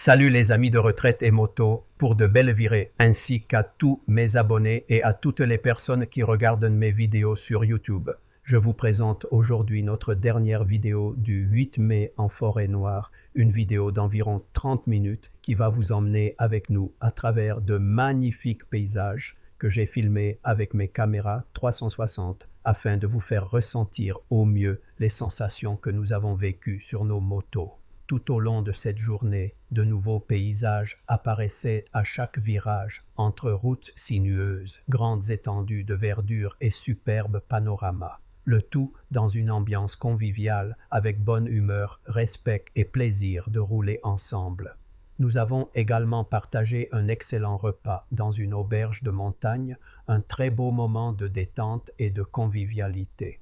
Salut les amis de retraite et moto pour de belles virées, ainsi qu'à tous mes abonnés et à toutes les personnes qui regardent mes vidéos sur YouTube. Je vous présente aujourd'hui notre dernière vidéo du 8 mai en forêt noire, une vidéo d'environ 30 minutes qui va vous emmener avec nous à travers de magnifiques paysages que j'ai filmés avec mes caméras 360 afin de vous faire ressentir au mieux les sensations que nous avons vécues sur nos motos. Tout au long de cette journée, de nouveaux paysages apparaissaient à chaque virage, entre routes sinueuses, grandes étendues de verdure et superbes panoramas. Le tout dans une ambiance conviviale, avec bonne humeur, respect et plaisir de rouler ensemble. Nous avons également partagé un excellent repas dans une auberge de montagne, un très beau moment de détente et de convivialité.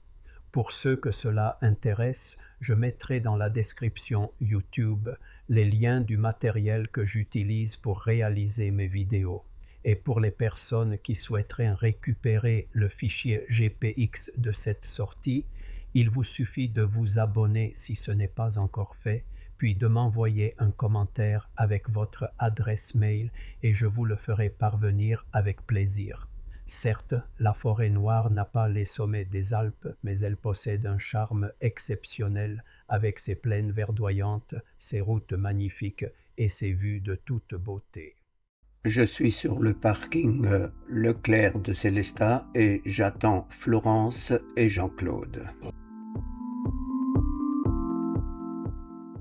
Pour ceux que cela intéresse, je mettrai dans la description YouTube les liens du matériel que j'utilise pour réaliser mes vidéos. Et pour les personnes qui souhaiteraient récupérer le fichier GPX de cette sortie, il vous suffit de vous abonner si ce n'est pas encore fait, puis de m'envoyer un commentaire avec votre adresse mail et je vous le ferai parvenir avec plaisir. Certes, la forêt noire n'a pas les sommets des Alpes, mais elle possède un charme exceptionnel avec ses plaines verdoyantes, ses routes magnifiques et ses vues de toute beauté. Je suis sur le parking Leclerc de Célestat et j'attends Florence et Jean-Claude.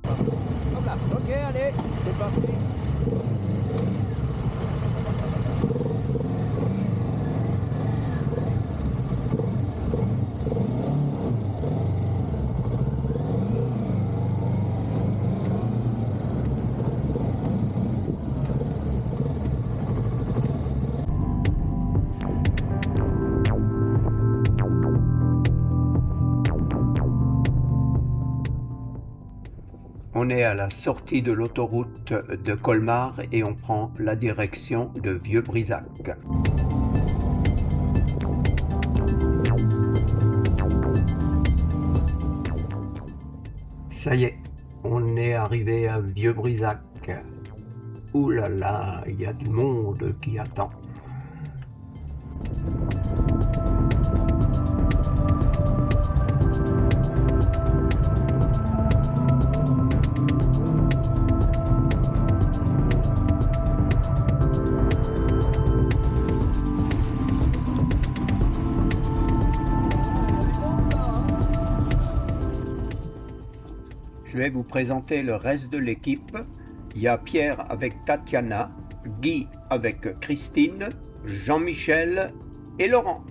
Ok, allez, c'est parti. On est à la sortie de l'autoroute de Colmar et on prend la direction de Vieux-Brizac. Ça y est, on est arrivé à Vieux-Brizac. Ouh là là, il y a du monde qui attend. Je vais vous présenter le reste de l'équipe. Il y a Pierre avec Tatiana, Guy avec Christine, Jean-Michel et Laurent.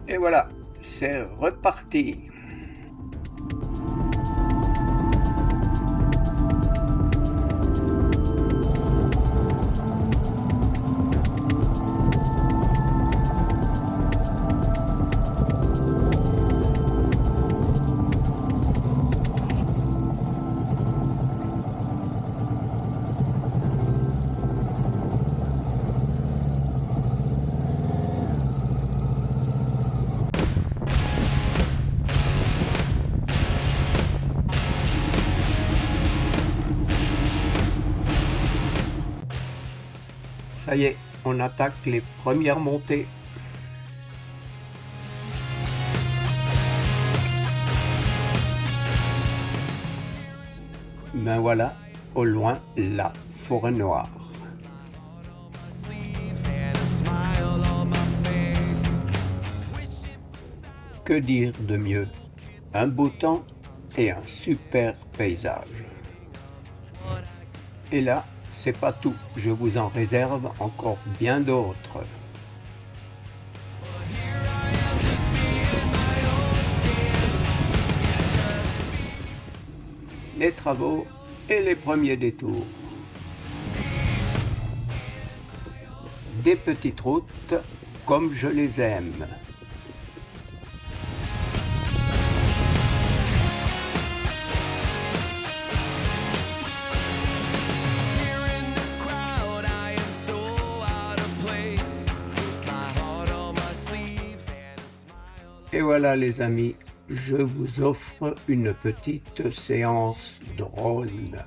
Et voilà, c'est reparti. Ça y est, on attaque les premières montées. Ben voilà, au loin, la forêt noire. Que dire de mieux? Un beau temps et un super paysage. Et là, c'est pas tout, je vous en réserve encore bien d'autres. Les travaux et les premiers détours. Des petites routes comme je les aime. Et voilà les amis, je vous offre une petite séance drone.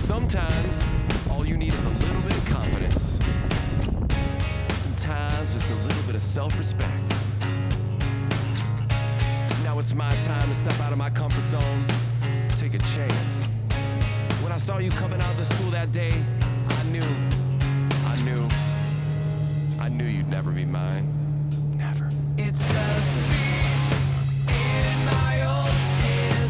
Sometimes, all you need is a little bit of confidence. Sometimes, just a little bit of self-respect. Now it's my time to step out of my comfort zone, take a chance. When I saw you coming out of the school that day, I knew you'd never be mine. Never. It's just me in my own skin.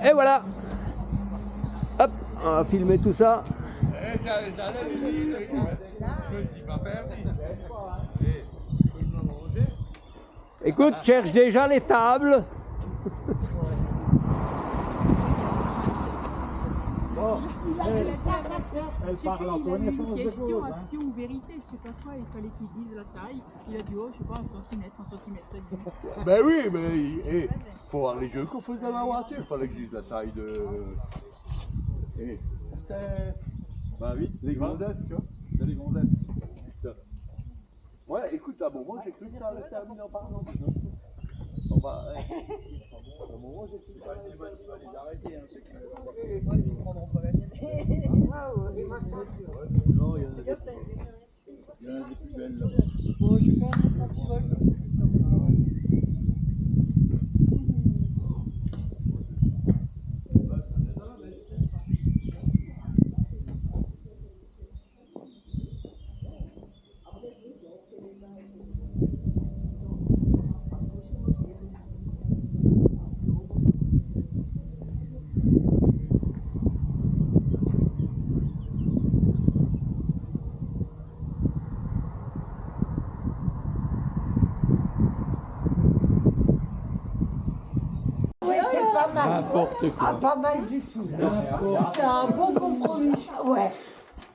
Et voilà. Hop, on va filmer tout ça. Je me suis pas perdu. Écoute, cherche déjà les tables. Elle parle en connaissance de cause. Action ou vérité, je sais pas quoi, il fallait qu'il dise la taille. Il a dit, oh, je sais pas, un centimètre et demi. Ben oui, mais il faut voir les jeux qu'on faisait dans la voiture. Il fallait que je dise la taille de. C'est. Bah oui, les gonzesses, quoi. C'est les gonzesses. Putain. Ouais, écoute, à un moment, j'ai cru que ça allait se terminer en parlant. Bon, bah, à un moment, j'ai cru que ça allait se arrêter. Non, il y en a des. Il y en a des plus belles là. Bon, je vais quand même mettre un petit vol. N'importe quoi. Ah, pas mal du tout. C'est un bon compromis. Ouais.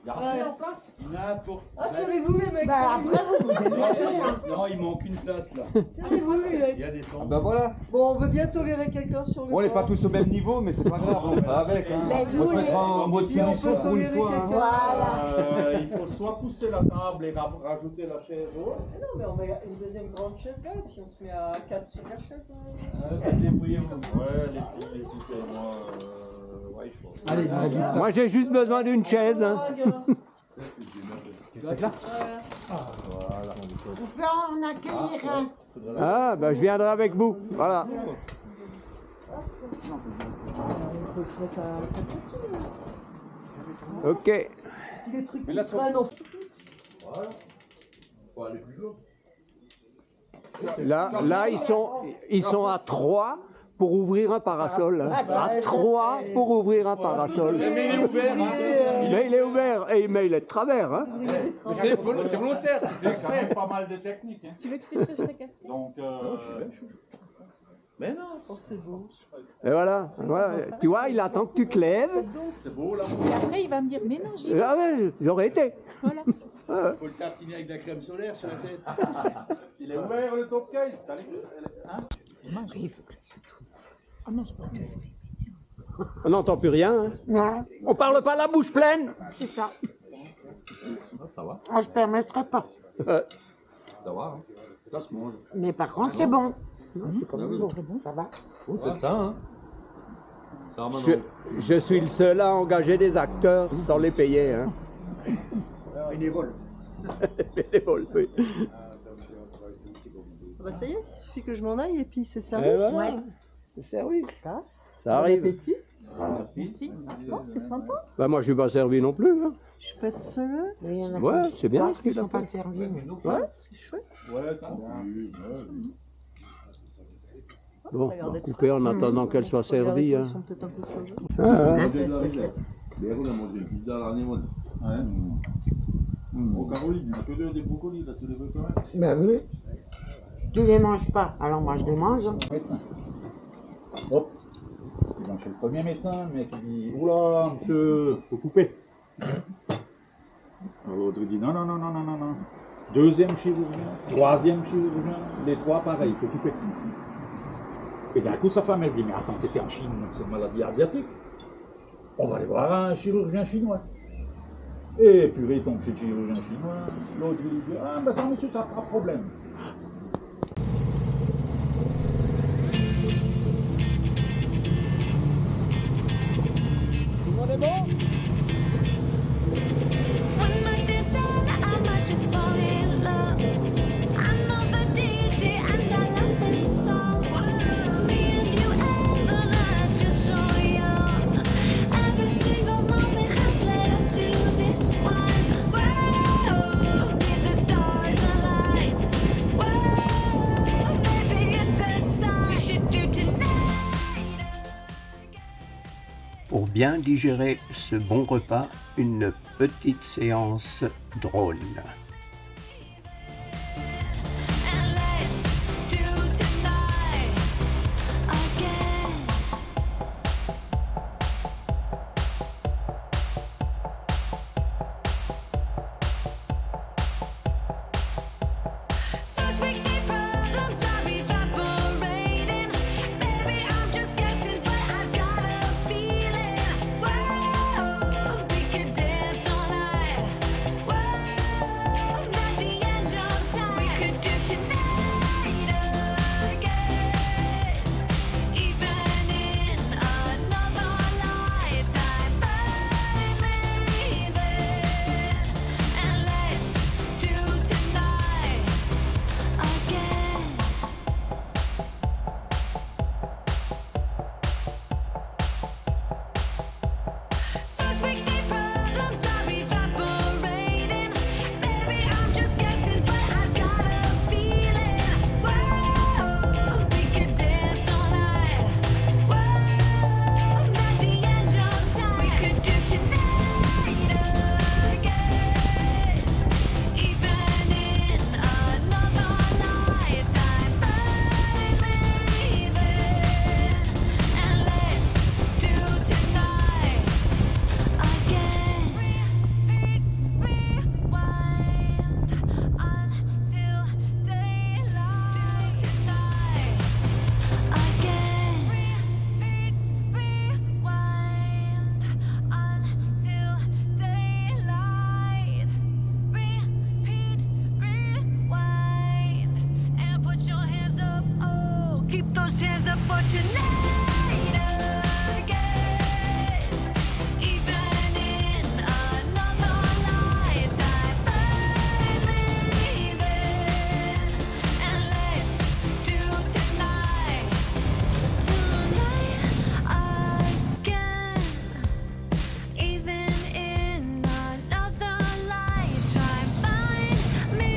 N'importe. Ah, serrez-vous les mecs. Bah, après, vous. Non, il manque une place là. Serrez-vous les mecs. Il y a des sons. Ben voilà, Bon, on veut bien tolérer quelqu'un sur le on n'est bord. pas tous au même niveau, mais c'est pas grave, on fera avec. Hein. Mais On nous, va se mettre en mode si on finition peut pour une tolérer fois. quelqu'un. Hein. Voilà. Il faut soit pousser la table et rajouter la chaise haute. Mais non, mais on met une deuxième grande chaise là, et puis on se met à 4 sur la chaise. Débrouillez-vous. Ouais, les filles, moi, ouais, je pense. Allez, Moi, j'ai juste besoin d'une chaise. Hein. Ah, gars. tu vas être là? On peut en accueillir un. Ah, ben je viendrai avec vous. Voilà. Ok. Les trucs qui traînent en Faut aller plus loin. Là, ils sont à 3 pour ouvrir un parasol. Hein. À 3 pour ouvrir un parasol. Mais il est ouvert. Mais il est ouvert, mais il est de travers. Hein. C'est volontaire, c'est exprès. Pas mal de techniques. Hein. Tu veux que je te cherche ta casquette? Donc, mais non, c'est beau. Et voilà. Tu vois, il attend que tu te lèves. c'est beau là. Et après, il va me dire, mais non, j'y vais. Ah ouais, j'aurais été. Voilà. Faut le tartiner avec de la crème solaire sur la tête. Il est ouvert le top case. Hein? Ah non, c'est pas tout. On n'entend plus rien. Hein. Non, On parle pas la bouche pleine. c'est ça. Ça va. On se permettrait pas. Euh, Ça va. Hein. Ça se mange. Mais par contre, c'est bon. C'est quand même bon. Ça va. C'est ça, hein. Ça va je suis le seul à engager des acteurs sans les payer. Hein. Bénévole. Bénévole, oui. Bah ça y est, il suffit que je m'en aille et puis c'est Et servi. voilà. C'est servi. Ça Ça arrive. appétit. Merci. Bon, c'est sympa. Bah, moi, je suis pas servi non plus. Hein. Je peux être seule. Ouais, c'est bien ce qu'il a fait. servis. Ouais, c'est chouette. Ouais, tranquille. Bon, on va couper en attendant qu'elle soit servie. Hein. Ils sont peut-être un peu sauvés. Les roues, on a mangé une pizza à l'année, moi. Ouais. Au Caroline, il n'y a que des brocolis, là, tu les veux quand même. Ben oui. Tu les manges pas, alors moi je les mange. Médecin. Hop. Donc c'est le premier médecin, le mec il dit oula monsieur, faut couper. Alors l'autre il dit non. Deuxième chirurgien, troisième chirurgien, les trois pareil, faut couper. Et d'un coup sa femme elle dit mais attends, t'étais en Chine, c'est une maladie asiatique. On va aller voir un chirurgien chinois. Et puis il tombe chez le chirurgien chinois, l'autre il dit ah ben ça monsieur ça pas de problème. One night dancing, I might just fall in love. I know the DJ and I love this song. Me and you and the night feel so young. Every single moment has led up to this one. Whoa, did the stars align? Whoa, maybe it's a sign we should do tonight. Pour bien digérer ce bon repas, une petite séance drôle. And let's do those hands up for tonight again. Even in another lifetime, baby, and let's do tonight again. Even in another lifetime, find me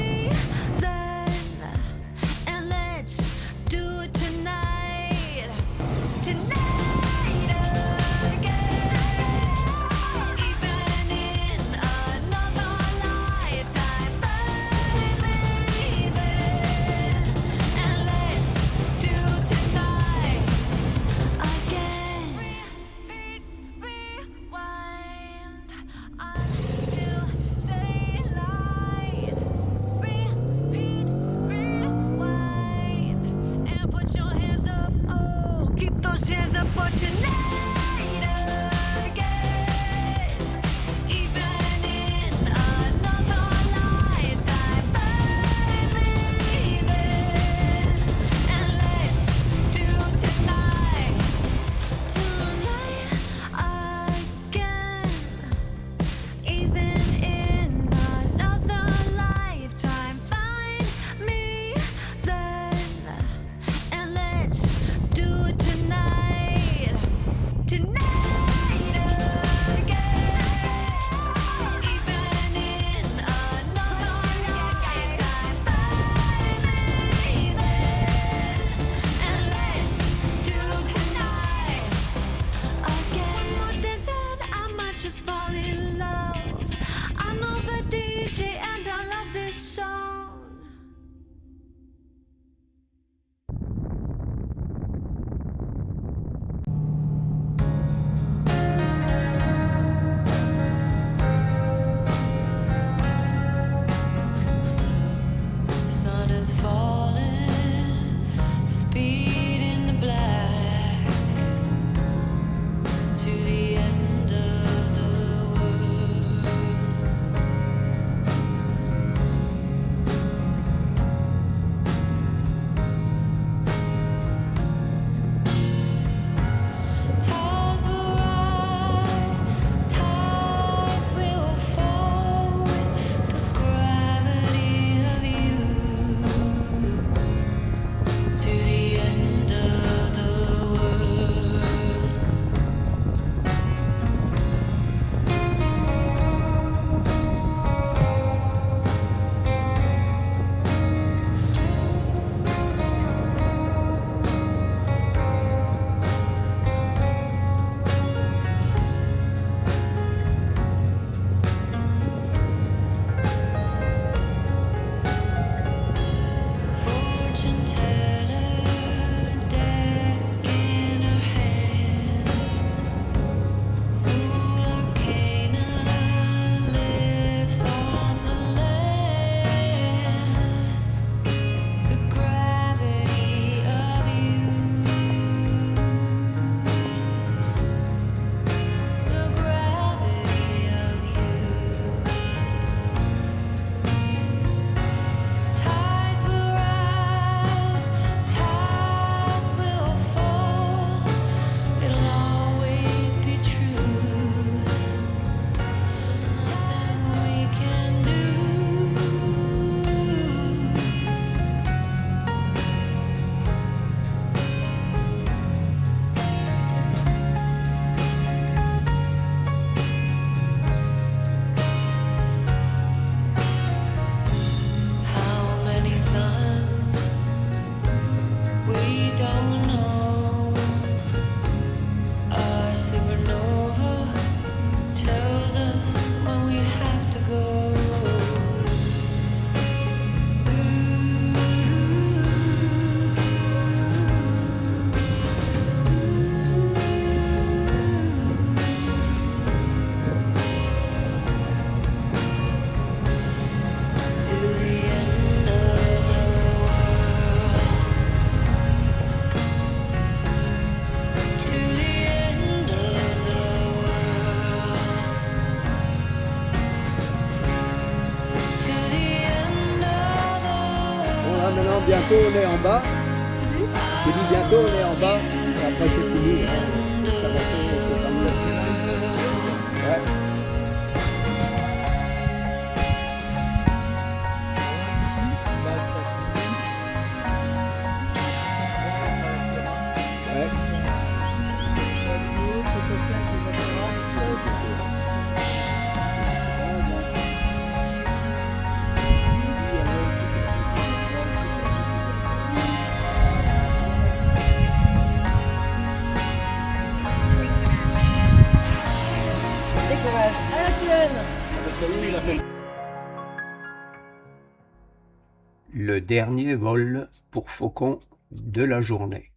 then, and let's do it tonight. Tonight again. Even in another lifetime, baby, and let's do tonight again. Rewind until daylight. Repeat, rewind, and put your hands up. Oh, keep those hands up for tonight again. Even in another lifetime, baby, and let's do tonight again. Even in another lifetime, find me then, and let's do it tonight. Tonight again. Even in another lifetime, find me then, and let's do tonight again. One more dance and I might just fall in love. I know the DJ and I love this song. Sun is falling, speed in the black, to the end of the world. Tides will rise, tides will fall with the gravity of you, to the end of the world. Fortune teller, deck in her hand. Fool arcana lifts arms of land. The gravity of you. The gravity of you. Tides will rise, tides will fall. It'll always be true. Nothing we can do. How many suns we don't know. Our supernova tells us when we have to go. To the end of the world. To the end of the world. To the end of the world. Bon, là maintenant, bientôt on est en bas. I J'ai dit bientôt on est en bas, et après c'est fini. Hein. Ça va c'est comme le... Ouais. Le dernier vol pour Faucon de la journée.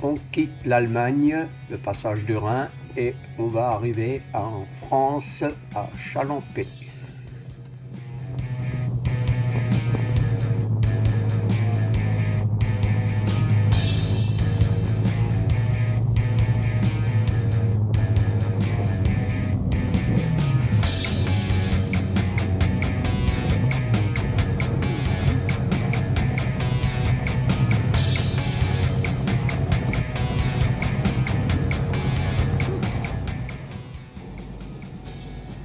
On quitte l'Allemagne, le passage du Rhin, et on va arriver en France, à Chalampé.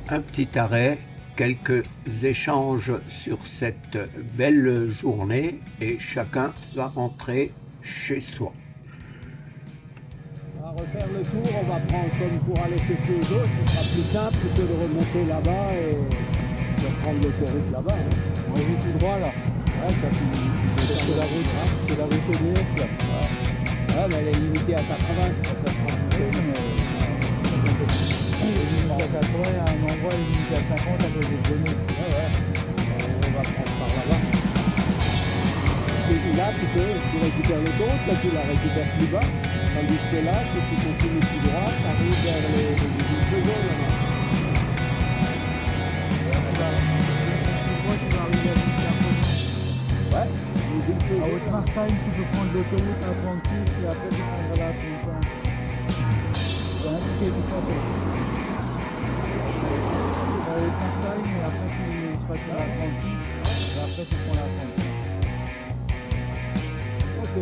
Un petit arrêt, quelques échanges sur cette belle journée et chacun va rentrer chez soi. On va refaire le tour, on va prendre comme pour aller chez les autres, ce sera plus simple que de remonter là-bas et de prendre l'autoroute là-bas. Hein. On est tout droit là. Ouais, ça finit. C'est la route, hein. C'est la route EDF là. Ouais. Ah, mais elle est limitée à 80, je crois que ça prend du temps, mais... Elle est limitée à 80, à un endroit, elle est limitée à 50 à cause des données. Ouais, ouais. On va prendre par là-bas. Et là, tu récupères l'autoroute, là, tu la récupères plus bas. Tandis que là, si tu continues tout droit, tu arrives vers les Peugeot, là-bas. Ouais. À Haute-Marseille, tu peux prendre l'autoroute à 36 et après tu prendras là tout le temps. C'est indiqué tout ça. À Haute-Marseille, mais après tu seras sur la 36 et après tu prends la 35. Ok.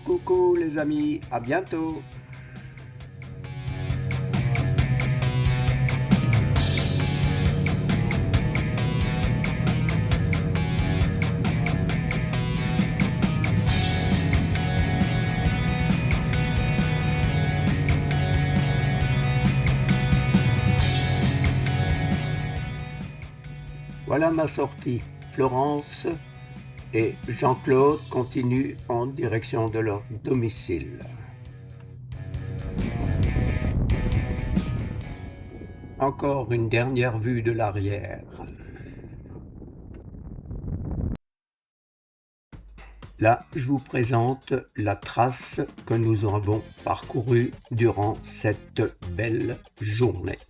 Coucou les amis, à bientôt. Voilà ma sortie. Florence et Jean-Claude continuent en direction de leur domicile. Encore une dernière vue de l'arrière. Là, je vous présente la trace que nous avons parcourue durant cette belle journée.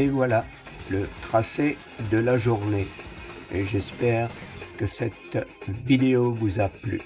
Et voilà le tracé de la journée. Et j'espère que cette vidéo vous a plu.